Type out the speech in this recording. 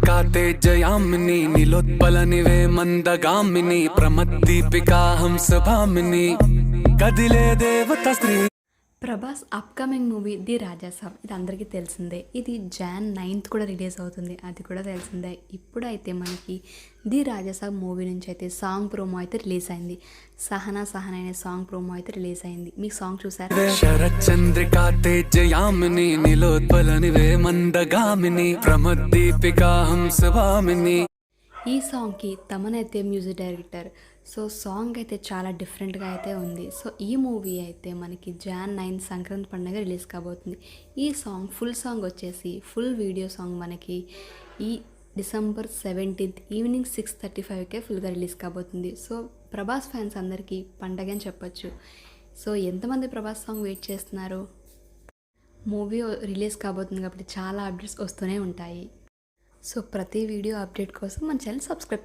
చంద్రికా తేజయామిని నీలోత్పలనివే మందగామిని ప్రమద్దీపికా హంసభామిని కదిలే దేవత స్త్రీ. Prabhas upcoming movie the Raja Saab ఇది అందరికీ తెలిసిందే. ఇది Jan 9th కూడా రిలీజ్ అవుతుంది, అది కూడా తెలిసిందే. ఇప్పుడైతే మనకి ది రాజాసాబ్ మూవీ నుంచి అయితే సాంగ్ ప్రోమో అయితే రిలీజ్ అయింది. సహనా అనే సాంగ్ ప్రోమో అయితే రిలీజ్ అయింది. మీకు సాంగ్ చూసారా? శరత్ చంద్రికా తేజయామిని నీలోత్పలనివే మందగామిని ప్రమద్దీపికా హంసభామిని. ఈ సాంగ్కి తమన్ అయితే మ్యూజిక్ డైరెక్టర్. సో సాంగ్ అయితే చాలా డిఫరెంట్గా అయితే ఉంది. సో ఈ మూవీ అయితే మనకి Jan 9 సంక్రాంతి పండుగ రిలీజ్ కాబోతుంది. ఈ సాంగ్ ఫుల్ సాంగ్ వచ్చేసి ఫుల్ వీడియో సాంగ్ మనకి ఈ December 17th ఈవినింగ్ 6:35కే ఫుల్గా రిలీజ్ కాబోతుంది. సో ప్రభాస్ ఫ్యాన్స్ అందరికీ పండగ అని చెప్పొచ్చు. సో ఎంతమంది ప్రభాస్ సాంగ్ వెయిట్ చేస్తున్నారు? మూవీ రిలీజ్ కాబోతుంది కాబట్టి చాలా అప్డేట్స్ వస్తూనే ఉంటాయి. సో ప్రతి వీడియో అప్డేట్ కోసం మన ఛానల్ సబ్స్క్రైబ్